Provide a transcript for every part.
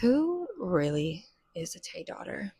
Who really is a Taydaughter?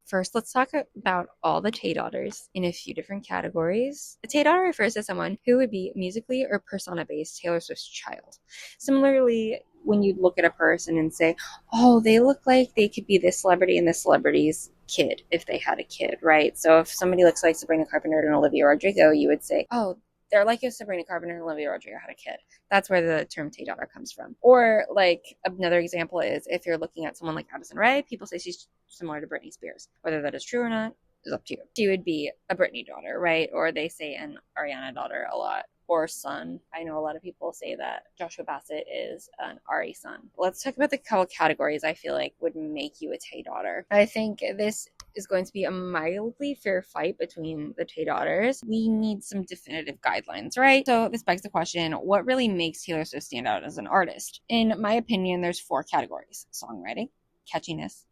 First, let's talk about all the Taydaughters in a few different categories. A Taydaughter refers to someone who would be musically or persona-based Taylor Swift's child. Similarly, when you look at a person and say, oh, they look like they could be this celebrity and this celebrity's kid if they had a kid, right? So if somebody looks like Sabrina Carpenter and Olivia Rodrigo, you would say, oh, they're like if Sabrina Carpenter and Olivia Rodrigo had a kid. That's where the term Taydaughter comes from. Or like another example is if you're looking at someone like Addison Rae, people say she's similar to Britney Spears. Whether that is true or not is up to you. She would be a Britney daughter, right? Or they say an Ariana daughter a lot. Or son. I know a lot of people say that Joshua Bassett is an Ari son. Let's talk about the couple categories I feel like would make you a Taydaughter. I think this is going to be a mildly fair fight between the Taydaughters. We need some definitive guidelines, right? So this begs the question, what really makes Taylor Swift stand out as an artist? In my opinion, there's 4 categories: songwriting, catchiness,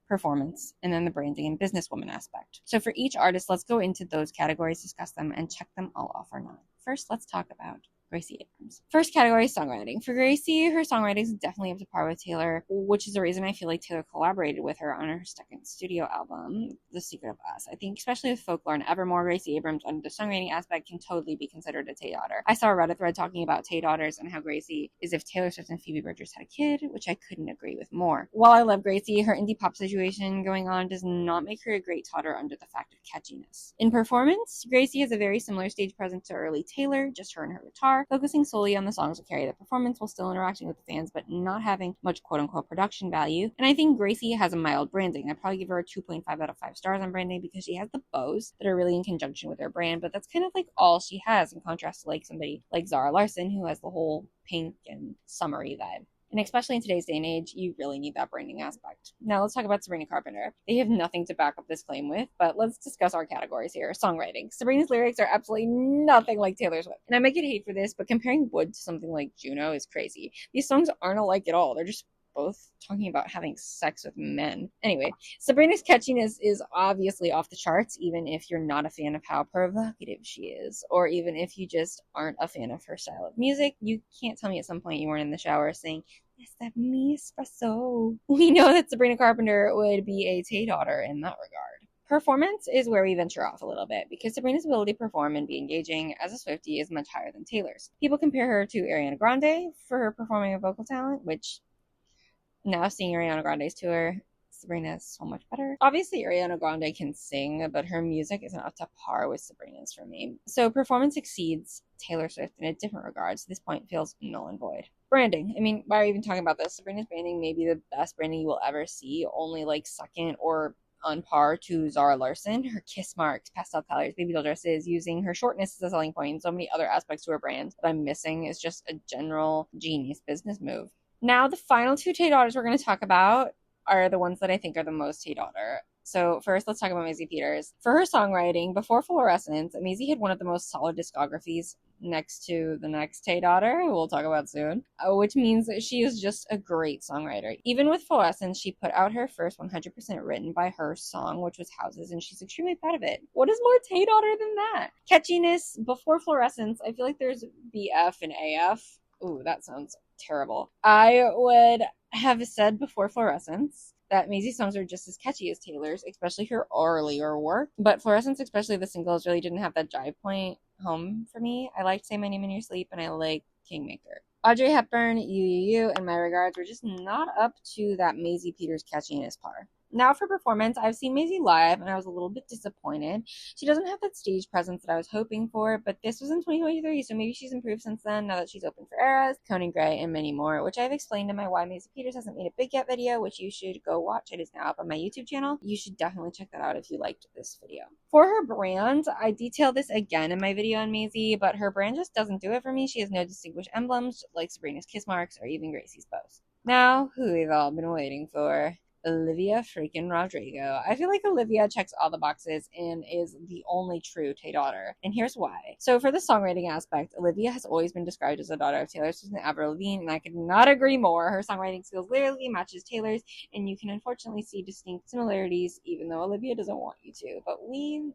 performance, and then the branding and businesswoman aspect. So for each artist, let's go into those categories, discuss them, and check them all off or not. First, let's talk about Gracie Abrams. First category, songwriting. For Gracie, her songwriting is definitely up to par with Taylor, which is the reason I feel like Taylor collaborated with her on her second studio album, The Secret of Us. I think especially with Folklore and Evermore, Gracie Abrams under the songwriting aspect can totally be considered a Taydaughter. I saw a Reddit thread talking about Taydaughters and how Gracie is if Taylor Swift and Phoebe Bridgers had a kid, which I couldn't agree with more. While I love Gracie, her indie pop situation going on does not make her a great daughter under the fact of catchiness. In performance, Gracie has a very similar stage presence to early Taylor, just her and her guitar, focusing solely on the songs that carry the performance while still interacting with the fans but not having much quote-unquote production value. And I think Gracie has a mild branding. I'd probably give her a 2.5 out of 5 stars on branding because she has the bows that are really in conjunction with her brand, but that's kind of like all she has in contrast to like somebody like Zara Larsson who has the whole pink and summery vibe. And especially in today's day and age, you really need that branding aspect. Now let's talk about Sabrina Carpenter. They have nothing to back up this claim with, but let's discuss our categories here. Songwriting. Sabrina's lyrics are absolutely nothing like Taylor Swift. And I might get hate for this, but comparing Wood to something like Juno is crazy. These songs aren't alike at all. They're just both talking about having sex with men. Anyway, Sabrina's catchiness is obviously off the charts, even if you're not a fan of how provocative she is, or even if you just aren't a fan of her style of music. You can't tell me at some point you weren't in the shower saying, "Yes, that me espresso." We know that Sabrina Carpenter would be a Taydaughter in that regard. Performance is where we venture off a little bit, because Sabrina's ability to perform and be engaging as a Swiftie is much higher than Taylor's. People compare her to Ariana Grande for her performing and vocal talent, which now seeing Ariana Grande's tour, Sabrina is so much better. Obviously, Ariana Grande can sing, but her music isn't up to par with Sabrina's for me. So performance exceeds Taylor Swift in a different regard, so this point feels null and void. Branding. I mean, why are we even talking about this? Sabrina's branding may be the best branding you will ever see, only like second or on par to Zara Larsson. Her kiss marks, pastel colors, baby doll dresses, using her shortness as a selling point, and so many other aspects to her brand that I'm missing is just a general genius business move. Now, the final 2 Taydaughters we're going to talk about are the ones that I think are the most Taydaughter. So first, let's talk about Maisie Peters. For her songwriting, before Fluorescence, Maisie had one of the most solid discographies next to the next Taydaughter, who we'll talk about soon, which means that she is just a great songwriter. Even with Fluorescence, she put out her first 100% written by her song, which was Houses, and she's extremely proud of it. What is more Taydaughter than that? Catchiness, before Fluorescence, I feel like there's BF and AF. Ooh, that sounds terrible. I would have said before Fluorescence that Maisie's songs are just as catchy as Taylor's, especially her earlier work. But Fluorescence, especially the singles, really didn't have that jive point home for me. I liked Say My Name in Your Sleep, and I like Kingmaker. Audrey Hepburn, You, and My Regards were just not up to that Maisie Peters catchiness par. Now for performance, I've seen Maisie live, and I was a little bit disappointed. She doesn't have that stage presence that I was hoping for, but this was in 2023, so maybe she's improved since then, now that she's open for Eras, Conan Gray, and many more, which I've explained in my Why Maisie Peters Hasn't Made a Big Yet video, which you should go watch. It is now up on my YouTube channel. You should definitely check that out if you liked this video. For her brand, I detail this again in my video on Maisie, but her brand just doesn't do it for me. She has no distinguished emblems, like Sabrina's kiss marks, or even Gracie's bows. Now, who we've all been waiting for. Olivia freaking Rodrigo. I feel like Olivia checks all the boxes and is the only true Taydaughter. And here's why. So for the songwriting aspect, Olivia has always been described as a daughter of Taylor Swift and Avril Lavigne, and I could not agree more. Her songwriting skills literally matches Taylor's, and you can unfortunately see distinct similarities, even though Olivia doesn't want you to. But we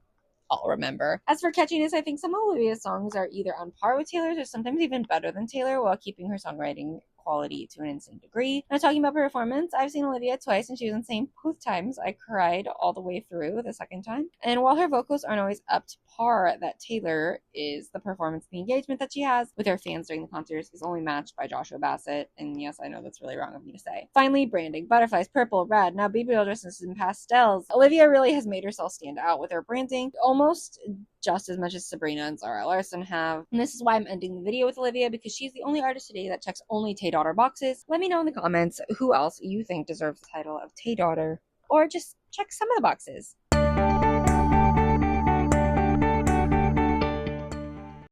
all remember. As for catchiness, I think some of Olivia's songs are either on par with Taylor's or sometimes even better than Taylor, while keeping her songwriting quality to an insane degree. Now, talking about performance, I've seen Olivia twice and she was insane both times. I cried all the way through the second time. And while her vocals aren't always up to par that Taylor is, the performance and the engagement that she has with her fans during the concerts is only matched by Joshua Bassett. And yes, I know that's really wrong of me to say. Finally, branding. Butterflies, purple, red, now baby doll dresses in pastels. Olivia really has made herself stand out with her branding, almost just as much as Sabrina and Zara Larsson have. And this is why I'm ending the video with Olivia, because she's the only artist today that checks only Taydaughter boxes. Let me know in the comments who else you think deserves the title of Taydaughter, or just check some of the boxes.